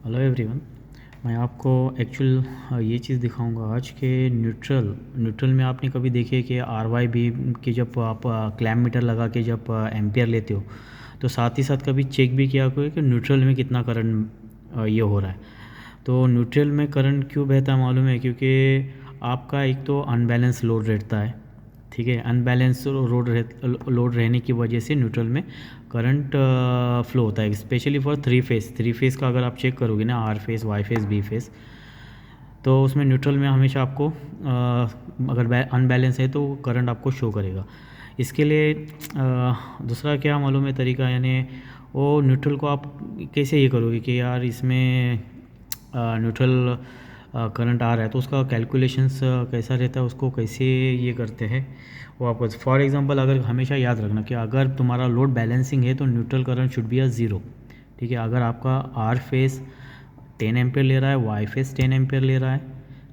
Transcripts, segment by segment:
Hello everyone. मैं आपको actual ये चीज़ दिखाऊंगा आज के न्यूट्रल में आपने कभी देखे कि आर वाई बी के जब आप क्लैम मीटर लगा के जब एम्पियर लेते हो तो साथ ही साथ कभी चेक भी किया करो कि न्यूट्रल में कितना करंट ये हो रहा है। तो न्यूट्रल में करंट क्यों बहता है मालूम है? क्योंकि आपका एक तो अनबैलेंस लोड रहता है, ठीक है। अनबैलेंस लोड रहने की वजह से न्यूट्रल में करंट फ्लो होता है, स्पेशली फॉर थ्री फेस का अगर आप चेक करोगे ना, R phase, Y phase, B phase, तो उसमें न्यूट्रल में हमेशा आपको अगर अनबैलेंस है तो करंट आपको शो करेगा। इसके लिए दूसरा क्या मालूम है तरीका, यानी वो न्यूट्रल को आप कैसे ये करोगे कि यार इसमें न्यूट्रल करंट आ रहा है तो उसका कैलकुलेशंस कैसा रहता है, उसको कैसे ये करते हैं वो आपको फॉर एग्जांपल अगर हमेशा याद रखना कि अगर तुम्हारा लोड बैलेंसिंग है तो neutral current should be zero, ठीक है। अगर आपका आर फेस 10 एम्पेयर ले रहा है, वाई फेस 10 एम्पेयर ले रहा है,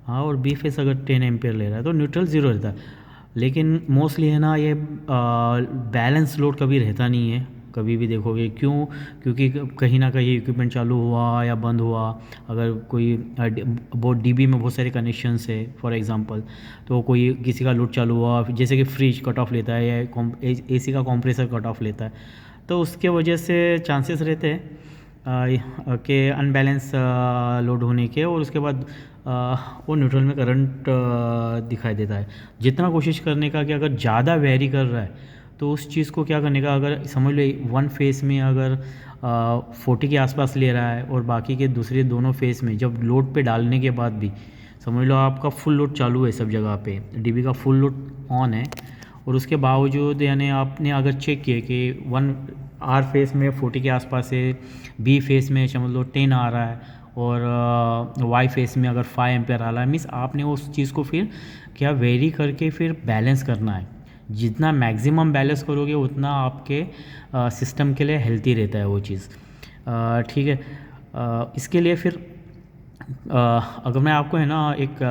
हाँ, और बी फेस अगर 10 एम्पेयर ले रहा है तो न्यूट्रल ज़ीरो रहता है। लेकिन मोस्टली है ना ये बैलेंस लोड कभी रहता नहीं है, कभी भी देखोगे। क्यों? क्योंकि कहीं ना कहीं इक्विपमेंट चालू हुआ या बंद हुआ, अगर कोई बहुत डीबी में बहुत सारे कनेक्शंस है फॉर एग्जांपल, तो कोई किसी का लोड चालू हुआ, जैसे कि फ्रिज कट ऑफ लेता है या एसी का कंप्रेसर कट ऑफ लेता है, तो उसके वजह से चांसेस रहते हैं के अनबैलेंस लोड होने के, और उसके बाद वो न्यूट्रल में करंट दिखाई देता है। जितना कोशिश करने का कि अगर ज़्यादा वेरी कर रहा है तो उस चीज़ को क्या करने का, अगर समझ लो वन फेस में अगर 40 के आसपास ले रहा है और बाकी के दूसरे दोनों फेस में जब लोड पे डालने के बाद भी समझ लो आपका फुल लोड चालू है सब जगह पे, डीबी का फुल लोड ऑन है, और उसके बावजूद यानी आपने अगर चेक किए कि वन आर फेस में 40 के आसपास है, बी फेस में समझ लो 10 आ रहा है, और वाई फेस में अगर 5 एम्पेयर आ रहा है, मीन्स आपने उस चीज़ को फिर क्या वेरी करके फिर बैलेंस करना है। जितना मैक्सिमम बैलेंस करोगे उतना आपके सिस्टम के लिए हेल्थी रहता है वो चीज़, ठीक है। इसके लिए फिर अगर मैं आपको है ना एक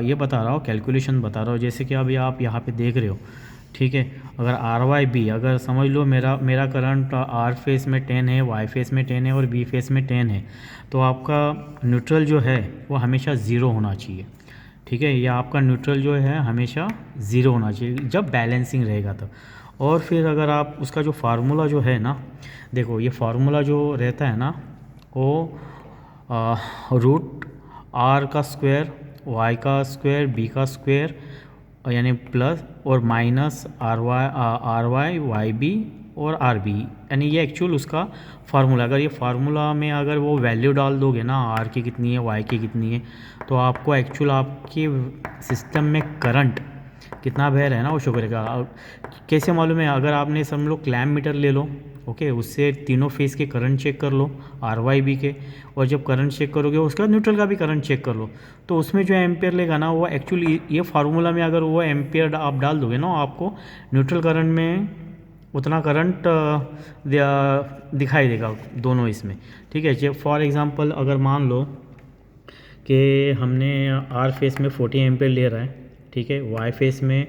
ये बता रहा हूँ, कैलकुलेशन बता रहा हूँ, जैसे कि अभी आप यहाँ पे देख रहे हो, ठीक है। अगर आर वाई बी, अगर समझ लो मेरा करंट आर फेस में 10 है, वाई फेस में 10 है और बी फेस में 10 है, तो आपका न्यूट्रल जो है वो हमेशा ज़ीरो होना चाहिए, ठीक है। या आपका न्यूट्रल जो है हमेशा ज़ीरो होना चाहिए जब बैलेंसिंग रहेगा तब। और फिर अगर आप उसका जो फार्मूला जो है ना, देखो ये फार्मूला जो रहता है ना, वो रूट आर का स्क्वायर, वाई का स्क्वायर, बी का स्क्वायर, यानी प्लस और minus R Y Y B और आर बी, यानी ये एक्चुअल उसका फार्मूला। अगर ये फार्मूला में अगर वो वैल्यू डाल दोगे ना, आर की कितनी है, वाई की कितनी है, तो आपको एक्चुअल आपके सिस्टम में करंट कितना बह रहा है ना वो शो करेगा। कैसे मालूम है? अगर आपने समझ लो क्लैम मीटर ले लो, ओके, उससे तीनों फेस के करंट चेक कर लो, आर वाई बी के, और जब करंट चेक करोगे उसके बाद न्यूट्रल का भी करंट चेक कर लो, तो उसमें जो एम्पेयर लेगा ना वो एक्चुअली ये फार्मूला में अगर वो एम्पेयर आप डाल दोगे ना, आपको न्यूट्रल करंट में उतना करंट दिखाई देगा दोनों इसमें, ठीक है। जब फॉर एग्ज़ाम्पल अगर मान लो कि हमने आर फेस में 40 एम्पेयर ले रहा है, ठीक है, वाई फेस में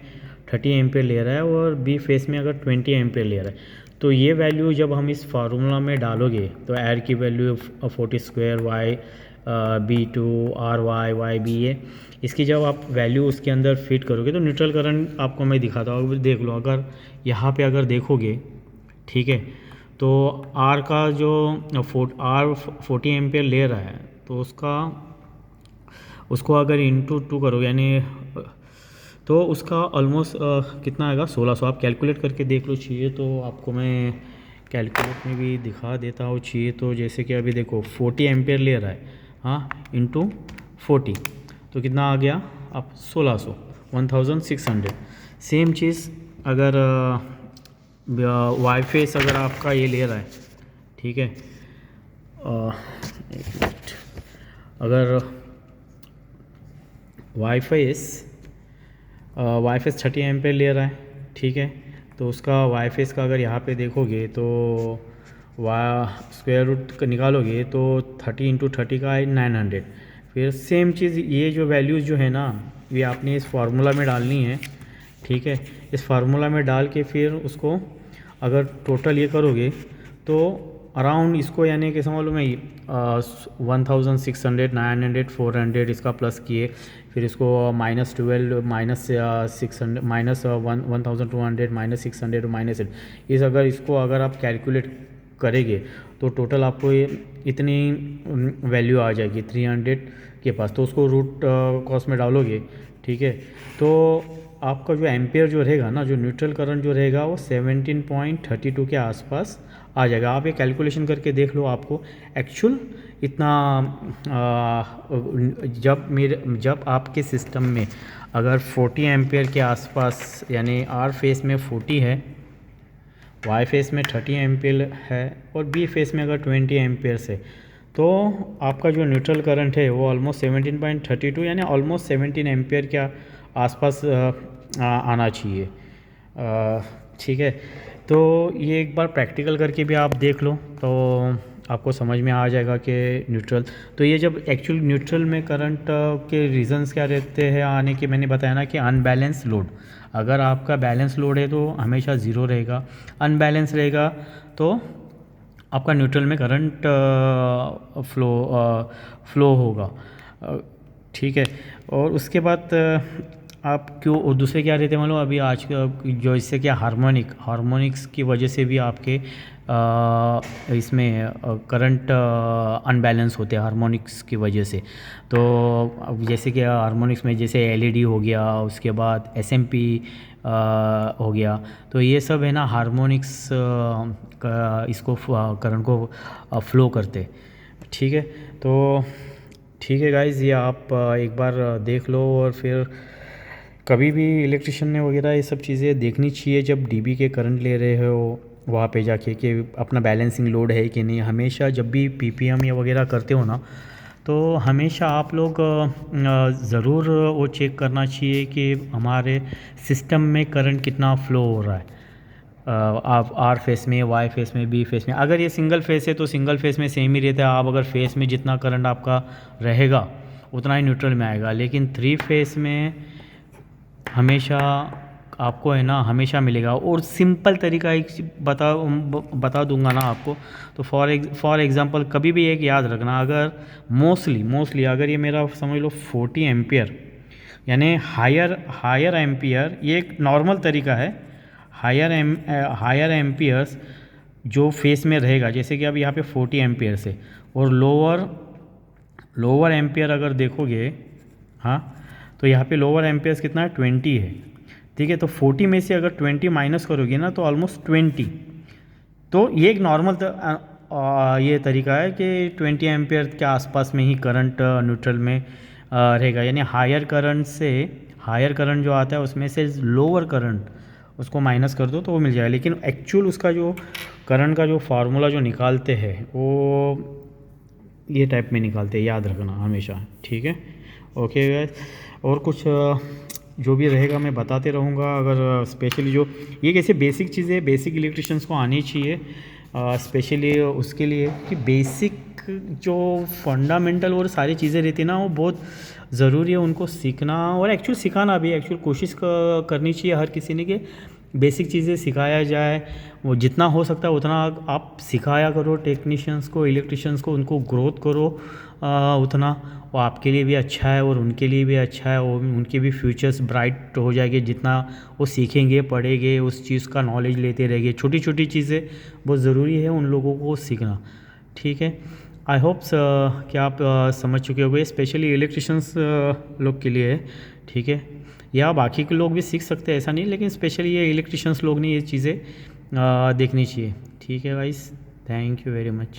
30 एम्पेयर ले रहा है और बी फेस में अगर 20 एम्पेयर ले रहा है, तो ये वैल्यू जब हम इस फार्मूला में डालोगे तो आर की value 40 square, Y B two, R Y Y B A, इसकी जब आप वैल्यू उसके अंदर फिट करोगे तो न्यूट्रल करंट आपको मैं दिखाता हूँ। देख लो, अगर यहाँ पे अगर देखोगे, ठीक है, तो आर का जो आर 40 एम्पेयर ले रहा है तो उसको अगर इंटू 2 करोगे, यानी तो उसका ऑलमोस्ट कितना आएगा, 1600। आप कैलकुलेट करके देख लो, चाहिए तो आपको मैं कैलकुलेट में भी दिखा देता हूँ, चाहिए तो। जैसे कि अभी देखो 40 एम्पेयर ले रहा है, हाँ, इंटू 40, तो कितना आ गया आप 1600, 1600। सेम चीज़ अगर वाई फेस अगर आपका ये ले रहा है, ठीक है, एक मिनट, अगर वाई फेस 30 एम्पेयर ले रहा है, ठीक है, तो उसका वाई फेस का अगर यहाँ पे देखोगे तो स्क्वायर रूट निकालोगे तो 30 इंटू 30 का है 900। फिर सेम चीज़ ये जो वैल्यूज़ जो है ना, ये आपने इस फार्मूला में डालनी है, ठीक है। इस फार्मूला में डाल के फिर उसको अगर टोटल ये करोगे तो अराउंड इसको यानी कैसे मालूम है 1600 900 400 इसका प्लस किए, फिर इसको -12 -600 -1200 -600 -8, इस अगर इसको अगर आप कैलकुलेट करेंगे तो टोटल आपको ये इतनी वैल्यू आ जाएगी 300 के पास। तो उसको रूट कॉस्ट में डालोगे, ठीक है, तो आपका जो एम्पियर जो रहेगा ना, जो न्यूट्रल करंट जो रहेगा वो 17.32 के आसपास आ जाएगा। आप ये कैलकुलेशन करके देख लो, आपको एक्चुअल इतना जब आपके सिस्टम में अगर 40 एम्पियर के आसपास यानी आर फेस में 40 है, वाई फेस में 30 एम्पियर है और बी फेस में अगर 20 एम्पियर्स है, तो आपका जो न्यूट्रल करंट है वो ऑलमोस्ट 17.32 यानी ऑलमोस्ट 17 एम्पियर के आसपास आना चाहिए। ठीक है, तो ये एक बार प्रैक्टिकल करके भी आप देख लो तो आपको समझ में आ जाएगा कि न्यूट्रल। तो ये जब एक्चुअल न्यूट्रल में करंट के रीज़न्स क्या रहते हैं आने के, मैंने बताया ना कि अनबैलेंस लोड। अगर आपका बैलेंस लोड है तो हमेशा ज़ीरो रहेगा, अनबैलेंस रहेगा तो आपका न्यूट्रल में करंट फ्लो होगा। ठीक है, और उसके बाद आप क्यों और दूसरे क्या रहते हैं मालूम, अभी आज का जो इससे क्या हार्मोनिक्स की वजह से भी आपके इसमें करंट अनबैलेंस होते हैं हार्मोनिक्स की वजह से। तो अब जैसे कि हार्मोनिक्स में जैसे एलईडी हो गया, उसके बाद एसएमपी हो गया, तो ये सब है ना हार्मोनिक्स का इसको करंट को फ्लो करते। ठीक है, तो ठीक है गाइज़, ये आप एक बार देख लो और फिर कभी भी इलेक्ट्रिशियन ने वगैरह ये सब चीज़ें देखनी चाहिए जब डीबी के करंट ले रहे हो वहाँ पे जाके कि अपना बैलेंसिंग लोड है कि नहीं। हमेशा जब भी पीपीएम या वगैरह करते हो ना, तो हमेशा आप लोग ज़रूर वो चेक करना चाहिए कि हमारे सिस्टम में करंट कितना फ़्लो हो रहा है। आप आर फेस में, वाई फेस में, बी फेस में। अगर ये सिंगल फेस है तो सिंगल फेस में सेम ही रहता है। आप अगर फेस में जितना करंट आपका रहेगा उतना ही न्यूट्रल में आएगा, लेकिन 3 फेस में हमेशा आपको है ना हमेशा मिलेगा। और सिंपल तरीका एक बता दूंगा ना आपको। तो फॉर एग्ज़ाम्पल कभी भी एक याद रखना, अगर मोस्टली अगर ये मेरा समझ लो 40 एम्पियर यानी हायर एम्पियर, ये एक नॉर्मल तरीका है। हायर एम्पियर्स जो फेस में रहेगा, जैसे कि अब यहाँ पे 40 एम्पियर्स है और लोअर एम्पियर अगर देखोगे, हाँ, तो यहाँ पे लोअर एम्पियर्स कितना है 20 है। ठीक है, तो 40 में से अगर 20 माइनस करोगे ना तो ऑलमोस्ट 20। तो ये एक नॉर्मल ये तरीका है कि 20 एम्पियर के आसपास में ही करंट न्यूट्रल में रहेगा। यानी हायर करंट जो आता है उसमें से लोअर करंट उसको माइनस कर दो तो वो मिल जाएगा। लेकिन एक्चुअल उसका जो करंट का जो फार्मूला जो निकालते हैं वो ये टाइप में निकालते हैं, याद रखना हमेशा। ठीक है, ओके गाइस, और कुछ जो भी रहेगा मैं बताते रहूँगा। अगर स्पेशली जो ये कैसे बेसिक चीज़ें बेसिक इलेक्ट्रिशियंस को आनी चाहिए, स्पेशली उसके लिए कि बेसिक जो फंडामेंटल और सारी चीज़ें रहती है ना वो बहुत ज़रूरी है उनको सीखना और एक्चुअल सिखाना भी। एक्चुअल कोशिश करनी चाहिए हर किसी ने कि बेसिक चीज़ें सिखाया जाए, वो जितना हो सकता है उतना आप सिखाया करो टेक्नीशियंस को, इलेक्ट्रिशियंस को, उनको ग्रोथ करो उतना वो आपके लिए भी अच्छा है और उनके लिए भी अच्छा है। और उनके भी फ्यूचर्स ब्राइट हो जाएंगे जितना वो सीखेंगे, पढ़ेंगे, उस चीज़ का नॉलेज लेते रहेंगे। छोटी छोटी चीज़ें बहुत ज़रूरी है उन लोगों को सीखना। ठीक है, आई होप्स कि आप समझ चुके होंगे, स्पेशली इलेक्ट्रिशियंस लोग के लिए है। ठीक है, या बाकी के लोग भी सीख सकते हैं ऐसा नहीं, लेकिन स्पेशली ये इलेक्ट्रिशियंस लोग ने ये चीज़ें देखनी चाहिए। ठीक है guys, thank you very much.